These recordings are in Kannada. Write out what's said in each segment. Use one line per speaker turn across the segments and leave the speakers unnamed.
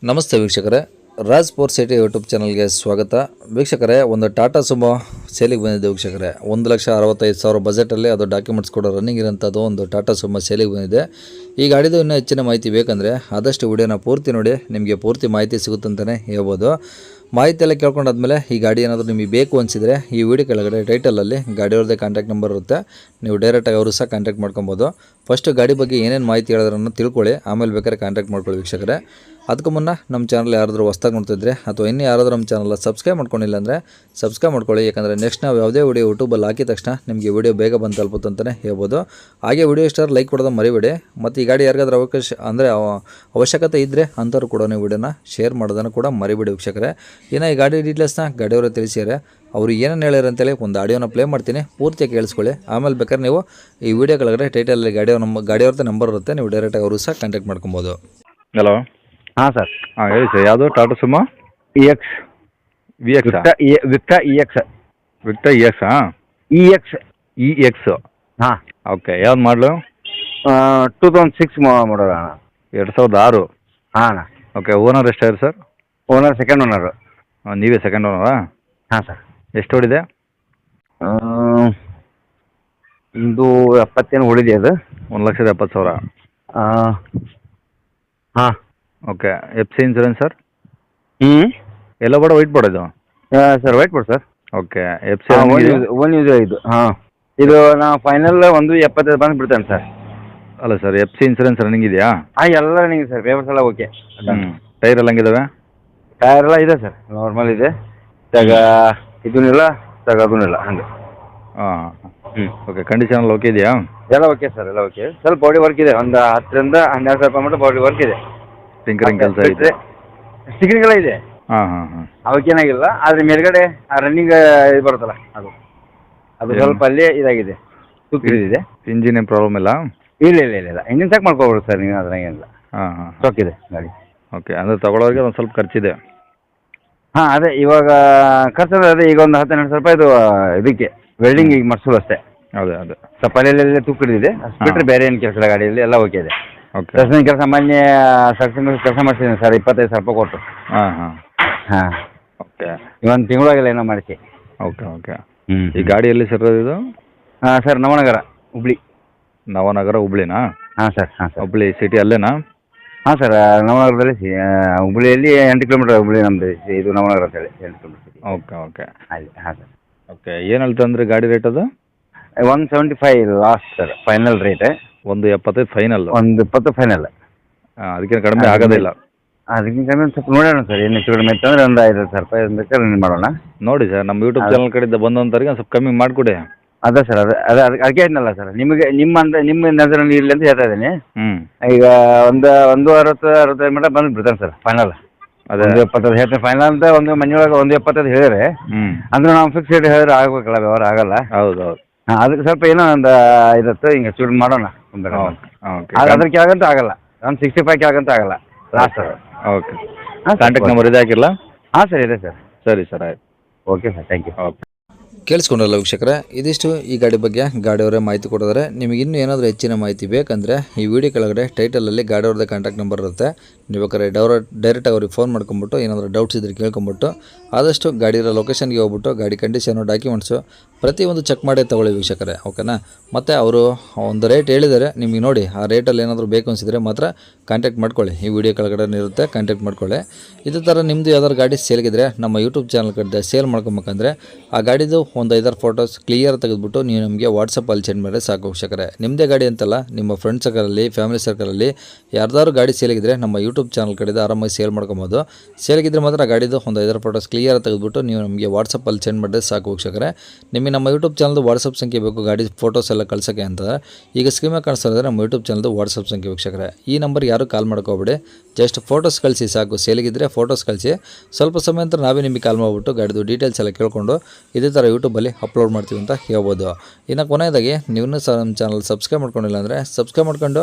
ನಮಸ್ತೆ ವೀಕ್ಷಕರೇ, ರಾಜ್ ಫೋರ್ ಸಿಟಿ ಯೂಟ್ಯೂಬ್ ಚಾನಲ್ಗೆ ಸ್ವಾಗತ. ವೀಕ್ಷಕರೇ, ಒಂದು ಟಾಟಾ ಸುಮೋ ಸೇಲಿಗೆ ಬಂದಿದೆ ವೀಕ್ಷಕರೇ. 1,65,000 ಬಜೆಟಲ್ಲಿ ಅದು ಡಾಕ್ಯುಮೆಂಟ್ಸ್ ಕೂಡ ರನ್ನಿಂಗ್ ಇರೋಂಥದ್ದು ಒಂದು ಟಾಟಾ ಸುಮೋ ಸೇಲಿಗೆ ಬಂದಿದೆ. ಈ ಗಾಡಿದು ಇನ್ನೂ ಹೆಚ್ಚಿನ ಮಾಹಿತಿ ಬೇಕಂದರೆ ಆದಷ್ಟು ವಿಡಿಯೋನ ಪೂರ್ತಿ ನೋಡಿ, ನಿಮಗೆ ಪೂರ್ತಿ ಮಾಹಿತಿ ಸಿಗುತ್ತಂತಲೇ ಹೇಳ್ಬೋದು. ಮಾಹಿತಿ ಎಲ್ಲ ಕೇಳ್ಕೊಂಡಾದ್ಮೇಲೆ ಈ ಗಾಡಿ ಏನಾದರೂ ನಿಮಗೆ ಬೇಕು ಅನಿಸಿದರೆ ಈ ವಿಡಿಯೋ ಕೆಳಗಡೆ ಟೈಟಲಲ್ಲಿ ಗಾಡಿಯವ್ರದ್ದೇ ಕಾಂಟ್ಯಾಕ್ಟ್ ನಂಬರ್ ಇರುತ್ತೆ, ನೀವು ಡೈರೆಕ್ಟಾಗಿ ಅವರು ಸಹ ಕಾಂಟ್ಯಾಕ್ಟ್ ಮಾಡ್ಕೊಬೋದು. ಫಸ್ಟು ಗಾಡಿ ಬಗ್ಗೆ ಏನೇನು ಮಾಹಿತಿ ಹೇಳಿದ್ರನ್ನು ತಿಳ್ಕೊಳ್ಳಿ, ಆಮೇಲೆ ಬೇಕಾದ್ರೆ ಕಾಂಟ್ಯಾಕ್ಟ್ ಮಾಡ್ಕೊಳ್ಳಿ ವೀಕ್ಷಕರೇ. ಅದಕ್ಕೂ ಮುನ್ನ ನಮ್ಮ ಚಾನಲ್ ಯಾರಾದರೂ ಹೊಸ್ದಾಗಿ ನೋಡ್ತಿದ್ರೆ ಅಥವಾ ಇನ್ನೂ ಯಾರಾದರೂ ನಮ್ಮ ಚಾನಲ್ ಸಬ್ಸ್ಕ್ರೈಬ್ ಮಾಡ್ಕೊಂಡಿಲ್ಲ ಅಂದರೆ ಸಬ್ಸ್ಕ್ರೈಬ್ ಮಾಡ್ಕೊಳ್ಳಿ. ಯಾಕಂದರೆ ನೆಕ್ಸ್ಟ್ ನಾವು ಯಾವುದೇ ವಿಡಿಯೋ ಯೂಟ್ಯೂಬಲ್ಲಿ ಹಾಕಿದ ತಕ್ಷಣ ನಿಮಗೆ ವಿಡಿಯೋ ಬೇಗ ಬಂದು ತಲುಪುತ್ತೆ ಅಂತಲೇ ಹೇಳ್ಬೋದು. ಹಾಗೆ ವಿಡಿಯೋ ಇಷ್ಟ ಲೈಕ್ ಕೊಡೋದು ಮರಿಬೇಡಿ. ಮತ್ತು ಈ ಗಾಡಿ ಯಾರಿಗಾದ್ರೂ ಅವಶ್ಯಕತೆ ಇದ್ದರೆ ಅಂಥವ್ರು ಕೂಡ ನೀವು ವಿಡಿಯೋನ ಶೇರ್ ಮಾಡೋದನ್ನು ಕೂಡ ಮರಿಬೇಡಿ ವೀಕ್ಷಕರೇ. ಇನ್ನು ಈ ಗಾಡಿ ಡೀಟೇಲ್ಸ್ನ ಗಾಡಿಯವರು ತಿಳಿಸಿದ್ದಾರೆ, ಅವರು ಏನೇನು ಹೇಳ್ಯಾರ ಅಂತೇಳಿ ಒಂದು ಆಡಿಯೋನ ಪ್ಲೇ ಮಾಡ್ತೀನಿ, ಪೂರ್ತಿಯಾಗಿ ಕೇಳಿಸ್ಕೊಳ್ಳಿ. ಆಮೇಲೆ ಬೇಕಾದ್ರೆ ನೀವು ಈ ವಿಡಿಯೋ ಕೆಳಗಡೆ ಟೈಟಲಲ್ಲಿ ಗಾಡಿಯವ್ರದ್ದು ನಂಬರ್ ಇರುತ್ತೆ, ನೀವು ಡೈರೆಕ್ಟಾಗಿ ಅವರು ಸಹ ಕಾಂಟ್ಯಾಕ್ಟ್ ಮಾಡ್ಕೊಬೋದು.
ಹಲೋ.
ಹಾಂ ಸರ್.
ಹಾಂ ಹೇಳಿ ಸರ್, ಯಾವುದು Tata Sumo
EX
VX
ವಿಕ್ಟಾ EX
ವಿಕ್ಟಾ EX EX
ಹಾಂ
ಓಕೆ. ಯಾವ್ದು ಮಾಡಲು?
2006 ಮಾಡೋಣ.
2006.
ಹಾಂ ಅಣ್ಣ.
ಓಕೆ. ಓನರ್ ಎಷ್ಟಾಯ್ತು ಸರ್?
Owner second owner.
ನೀವೇ ಸೆಕೆಂಡ್ ಓನರಾ?
ಹಾಂ ಸರ್.
ಎಷ್ಟು ಹೊಡಿದೆ?
ಇದು 70 ಹೊಡಿದೆ ಅದು.
1,70,000.
ಹಾಂ.
ಓಕೆ. FC insurance sir?
ಎಲ್ಲ
ಬೋರ್ಡ್ ವೈಟ್ ಬೋರ್ಡ್ ಇದು?
Sir white board sir.
Okay. FC
one use ಇದು. ಹಾಂ, ಇದು ನಾವು ಫೈನಲ್ 1,75 ಬಂದು ಬಿಡ್ತೇನೆ ಸರ್.
ಅಲ್ಲ ಸರ್, FC ಇನ್ಸೂರೆನ್ಸ್ ರನ್ನಿಂಗ್ ಇದೆಯಾ?
ಹಾಂ, ಎಲ್ಲ ರನ್ನಿಂಗ್ ಸರ್, ಪೇಪರ್ಸ್ ಎಲ್ಲ ಓಕೆ.
ಟೈರ್ ಎಲ್ಲ ಹಂಗಿದಾವೆ?
ಟೈರ್ ಎಲ್ಲ ಇದೆ ಸರ್, ನಾರ್ಮಲ್ ಇದೆ. ಇದೂ ಇಲ್ಲ, ಅದೂ ಇಲ್ಲ, ಹಂಗೆ.
ಹಾಂ. ಓಕೆ. ಕಂಡೀಷನ್ ಎಲ್ಲ ಓಕೆ ಇದೆಯಾ?
ಎಲ್ಲ ಓಕೆ ಸರ್, ಎಲ್ಲ ಓಕೆ. ಸ್ವಲ್ಪ ಬಾಡಿ ವರ್ಕ್ ಇದೆ, ಒಂದು 10,000 to 12,000 ಮಟ್ಟ ಬಾಡಿ ವರ್ಕ್ ಇದೆ.
ಟಿಂಕರಿಂಗ್ ಕೆಲಸ ಇದೆ?
ಸ್ಟಿಕರಿಂಗ್ ಎಲ್ಲ ಇದೆ.
ಹಾಂ ಹಾಂ ಹಾಂ.
ಅವಕ್ಕೇನಾಗಿಲ್ಲ, ಆದರೆ ಮೇಲ್ಗಡೆ ಆ ರನ್ನಿಂಗ್ ಇದು ಬರುತ್ತಲ್ಲ, ಅದು ಸ್ವಲ್ಪ ಅಲ್ಲಿ ಇದಾಗಿದೆ, ತುಕ್ಕಿದೆ.
ಇಂಜಿನ್ ಏನು ಪ್ರಾಬ್ಲಮ್ ಇಲ್ಲ?
ಇಲ್ಲ ಇಲ್ಲ ಇಲ್ಲ ಇಲ್ಲ, ಇಂಜಿನ್ ಚೆಕ್ ಮಾಡ್ಕೋಬೋದು ಸರ್ ನೀವು, ಅದ್ರಾಗ ಏನಿಲ್ಲ.
ಹಾಂ ಹಾಂ.
ಸ್ಟಾಕ್ ಇದೆ ಗಾಡಿ.
ಓಕೆ. ಅಂದರೆ ತಗೊಳ್ಳೋರಿಗೆ ಒಂದು ಸ್ವಲ್ಪ ಖರ್ಚಿದೆ?
ಹಾಂ, ಅದೇ ಇವಾಗ ಖರ್ಚು ಅದೇ, ಈಗ ಒಂದು 10,000-12,000 ರೂಪಾಯಿ ಇದು ಇದಕ್ಕೆ ವೆಲ್ಡಿಂಗ್ ಈಗ ಮಾಡಿಸೋದು ಅಷ್ಟೇ.
ಅದೇ ಅದೇ
ಸ್ವಲ್ಪ ಅಲ್ಲೆಲ್ಲ ತುಕ್ಕಿಡಿದೆ, ಅಷ್ಟು ಬಿಟ್ಟರೆ ಬೇರೆ ಏನು ಕೆಲಸ ಇಲ್ಲ ಗಾಡಿಯಲ್ಲಿ, ಎಲ್ಲ ಓಕೆ ಇದೆ.
ಓಕೆ.
ಸರ್ವಿಸಿಂಗ್ ಕೆಲಸ ಮೊನ್ನೆ ಸರ್ವಿಸಿಂಗ್ ಕೆಲಸ ಮಾಡಿಸಿದ್ದೀನಿ ಸರ್, 25,000 ರೂಪಾಯಿ ಕೊಟ್ಟು.
ಹಾಂ ಹಾಂ.
ಹಾಂ.
ಓಕೆ.
ಒಂದು ತಿಂಗಳಾಗಿಲ್ಲ ಏನೋ ಮಾಡಿಸಿ.
Okay okay. ಈ ಗಾಡಿ ಎಲ್ಲಿ ಸರ್ ಇದು?
ಹಾಂ ಸರ್, ನವನಗರ, ಹುಬ್ಳಿ.
ನವನಗರ, ಹುಬ್ಳಿನಾ?
ಹಾಂ ಸರ್. ಹಾಂ ಸರ್.
ಹುಬ್ಳಿ ಸಿಟಿ ಅಲ್ಲೇನಾ?
ಹಾಂ ಸರ್, ನವನಗರದಲ್ಲಿ ಹುಬ್ಳಿಯಲ್ಲಿ 8 ಕಿಲೋಮೀಟರ್ ಹುಬ್ಳಿ ನಮ್ಮದು ಇದು ನವನಗರ ಅಂತೇಳಿ 8 ಕಿಲೋಮೀಟರ್.
Okay okay.
ಅಲ್ಲಿ. ಹಾಂ ಸರ್.
ಓಕೆ. ಏನು ಹೇಳ್ತಂದ್ರೆ ಗಾಡಿ ರೇಟ್ ಅದು?
175 last sir, final rate.
175 final?
120 final.
ಅದಕ್ಕಿಂತ ಕಡಿಮೆ ಆಗೋದಿಲ್ಲ?
ಅದಕ್ಕಿಂತ ಕಡಿಮೆ ಸ್ವಲ್ಪ ನೋಡೋಣ ಸರ್, ಏನು ಹೆಚ್ಚು ಕಡಿಮೆ ಇತ್ತಂದ್ರೆ ಒಂದು 5,000 ರೂಪಾಯಿ ಬೇಕಾದ್ರೆ ಮಾಡೋಣ.
ನೋಡಿ ಸರ್, ನಮ್ಮ ಯೂಟ್ಯೂಬ್ ಚಾನಲ್ ಕಡೆಯಿಂದ ಬಂದಂಥವ್ರಿಗೆ ಒಂದು ಸ್ವಲ್ಪ ಕಮ್ಮಿ ಮಾಡಿಕೊಡಿ.
ಅದೇ ಸರ್, ಅದಕ್ಕೆ ಏನಲ್ಲ ಸರ್, ನಿಮಗೆ ನಿಮ್ಮ ನಜರಲ್ಲಿ ಇರಲಿ ಅಂತ ಹೇಳ್ತಾ ಇದ್ದೀನಿ. ಈಗ ಒಂದು 60-65 ಮಟ್ಟ ಬಂದು ಬಿಡ್ತಾನೆ ಸರ್ ಫೈನಲ್. ಅದೇ 170 ಹೇಳ್ತೀನಿ ಫೈನಲ್ ಅಂತ. ಒಂದು ಮನೆಯೊಳಗೆ 175 ಹೇಳಿದ್ರೆ ಅಂದ್ರೆ ನಾವು ಫಿಕ್ಸ್ ರೇಟ್ ಹೇಳಿದ್ರೆ ಆಗಬೇಕಲ್ಲ, ವ್ಯವಹಾರ ಆಗಲ್ಲ.
ಹೌದು ಹೌದು.
ಹಾಂ, ಅದಕ್ಕೆ ಸ್ವಲ್ಪ ಏನೋ ಒಂದು 5 ಹಿಂಗೆ ಚೂರು ಮಾಡೋಣ. ಅದಕ್ಕೆ ಆಗಂತ ಆಗಲ್ಲ, ಒಂದು 65 ಆಗಂತ ಆಗಲ್ಲ ಲಾಸ್ಟ್ ಅದು.
ಓಕೆ. ಕಾಂಟ್ಯಾಕ್ಟ್ ನಂಬರ್ ಇದೆ ಹಾಕಿಲ್ಲ?
ಹಾಂ ಸರ್, ಇದೆ ಸರ್.
ಸರಿ ಸರ್, ಆಯ್ತು.
Okay sir, thank you.
Okay.
ಕೇಳಿಸ್ಕೊಂಡ್ರಲ್ಲ ವೀಕ್ಷಕರೇ, ಇದಿಷ್ಟು ಈ ಗಾಡಿ ಬಗ್ಗೆ ಗಾಡಿಯವರೇ ಮಾಹಿತಿ ಕೊಡಿದರೆ. ನಿಮಗೆ ಇನ್ನೂ ಏನಾದರೂ ಹೆಚ್ಚಿನ ಮಾಹಿತಿ ಬೇಕಂದರೆ ಈ ವಿಡಿಯೋ ಕೆಳಗಡೆ ಟೈಟಲಲ್ಲಿ ಗಾಡಿಯವ್ರದ್ದೇ ಕಾಂಟ್ಯಾಕ್ಟ್ ನಂಬರ್ ಇರುತ್ತೆ, ನೀವು ಬೇಕಾದ್ರೆ ಡೈರೆಕ್ಟಾಗಿ ಅವ್ರಿಗೆ ಫೋನ್ ಮಾಡ್ಕೊಂಬಿಟ್ಟು ಏನಾದರೂ ಡೌಟ್ಸ್ ಇದ್ದರೆ ಕೇಳ್ಕೊಂಬಿಟ್ಟು ಆದಷ್ಟು ಗಾಡಿ ಇರೋ ಲೊಕೇಶನ್ಗೆ ಹೋಗ್ಬಿಟ್ಟು ಗಾಡಿ ಕಂಡೀಷನು, ಡಾಕ್ಯುಮೆಂಟ್ಸು ಪ್ರತಿಯೊಂದು ಚೆಕ್ ಮಾಡೇ ತೊಗೊಳ್ಳಿ ವೀಕ್ಷಕರೇ, ಓಕೆನಾ. ಮತ್ತು ಅವರು ಒಂದು ರೇಟ್ ಹೇಳಿದ್ದಾರೆ, ನಿಮಗೆ ನೋಡಿ ಆ ರೇಟಲ್ಲಿ ಏನಾದರೂ ಬೇಕು ಅನಿಸಿದರೆ ಮಾತ್ರ ಕಾಂಟ್ಯಾಕ್ಟ್ ಮಾಡ್ಕೊಳ್ಳಿ. ಈ ವಿಡಿಯೋ ಕೆಳಗಡೆ ಇರುತ್ತೆ, ಕಾಂಟ್ಯಾಕ್ಟ್ ಮಾಡ್ಕೊಳ್ಳಿ. ಇದೇ ಥರ ನಿಮ್ಮದು ಯಾವ್ದಾದ್ರು ಗಾಡಿ ಸೇಲ್ಗಿದ್ರೆ ನಮ್ಮ ಯೂಟ್ಯೂಬ್ ಚಾನಲ್ ಕಡೆ ಸೇಲ್ ಮಾಡ್ಕೊಬೇಕಂದ್ರೆ ಆ ಗಾಡಿದು ಒಂದು 5-6 ಫೋಟೋಸ್ ಕ್ಲಿಯರ್ ತೆಗೆದುಬಿಟ್ಟು ನೀವು ನಮಗೆ ವಾಟ್ಸಪ್ಪಲ್ಲಿ ಸೆಂಡ್ ಮಾಡಿದ್ರೆ ಸಾಕು ವೀಕ್ಷಕರೇ. ನಿಮ್ಮದೇ ಗಾಡಿ ಅಂತಲ್ಲ, ನಿಮ್ಮ ಫ್ರೆಂಡ್ ಸರ್ಕಲಲ್ಲಿ, ಫ್ಯಾಮಿಲಿ ಸರ್ಕಲಲ್ಲಿ ಯಾರ್ದಾದ್ರು ಗಾಡಿ ಸೇಲಿಗಿದ್ರೆ ನಮ್ಮ ಯೂಟ್ಯೂಬ್ ಚಾನಲ್ ಕಡೆಯಿಂದ ಆರಾಮಾಗಿ ಸೇಲ್ ಮಾಡ್ಕೊಬೋದು. ಸೇಲಿಗಿದ್ರೆ ಮಾತ್ರ ಗಾಡಿದು ಒಂದು 5-6 ಫೋಟೋಸ್ ಕ್ಲಿಯರ್ ತೆಗೆದುಬಿಟ್ಟು ನೀವು ನಮಗೆ ವಾಟ್ಸಪ್ಪಲ್ಲಿ ಸೆಂಡ್ ಮಾಡಿದ್ರೆ ಸಾಕು ವೀಕ್ಷಕರೇ. ನಿಮಗೆ ನಮ್ಮ ಯೂಟ್ಯೂಬ್ ಚಾನಲ್ದು ವಾಟ್ಸಪ್ ಸಂಖ್ಯೆ ಬೇಕು ಗಾಡಿ ಫೋಟೋಸ್ ಎಲ್ಲ ಕಳ್ಸೋಕ್ಕೆ ಅಂತಂದರೆ ಈಗ ಸ್ಕ್ರೀನ್ ಕಾಣಿಸ್ತಾ ಇದ್ದರೆ ನಮ್ಮ ಯೂಟ್ಯೂಬ್ ಚಾನಲ್ದು ವಾಟ್ಸಪ್ ಸಂಖ್ಯೆ ವೀಕ್ಷಕರೇ. ಈ ನಂಬರ್ಗೆ ಯಾರು ಕಾಲ್ ಮಾಡ್ಕೋಬೇಡಿ, ಜಸ್ಟ್ ಫೋಟೋಸ್ ಕಳಿಸಿ ಸಾಕು. ಸೇಲಿಗಿದ್ರೆ ಫೋಟೋಸ್ ಕಳಿಸಿ, ಸ್ವಲ್ಪ ಸಮಯ ನಂತರ ನಾವೇ ನಿಮಗೆ ಕಾಲ್ ಮಾಡಿಬಿಟ್ಟು ಗಾಡಿದು ಡೀಟೇಲ್ಸ್ ಎಲ್ಲ ಕೇಳ್ಕೊಂಡು ಇದೇ ಥರ ಯೂಟ್ಯೂಬಲ್ಲಿ ಅಪ್ಲೋಡ್ ಮಾಡ್ತೀವಿ ಅಂತ ಹೇಳ್ಬೋದು. ಇನ್ನು ಕೊನೆಯದಾಗಿ ನೀವು ಸಹ ನಮ್ಮ ಚಾನಲ್ ಸಬ್ಸ್ಕ್ರೈಬ್ ಮಾಡ್ಕೊಂಡಿಲ್ಲ ಅಂದರೆ ಸಬ್ಸ್ಕ್ರೈಬ್ ಮಾಡ್ಕೊಂಡು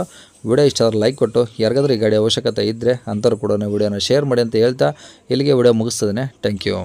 ವಿಡಿಯೋ ಇಷ್ಟ ಆದ್ರೆ ಲೈಕ್ ಕೊಟ್ಟು, ಯಾರಿಗಾದ್ರೂ ಈ ಗಾಡಿ ಅವಶ್ಯಕತೆ ಇದ್ದರೆ ಅಂಥವ್ರು ಕೂಡ ವಿಡಿಯೋನ ಶೇರ್ ಮಾಡಿ ಅಂತ ಹೇಳ್ತಾ ಇಲ್ಲಿಗೆ ವಿಡಿಯೋ ಮುಗಿಸ್ತದೆ. Thank you.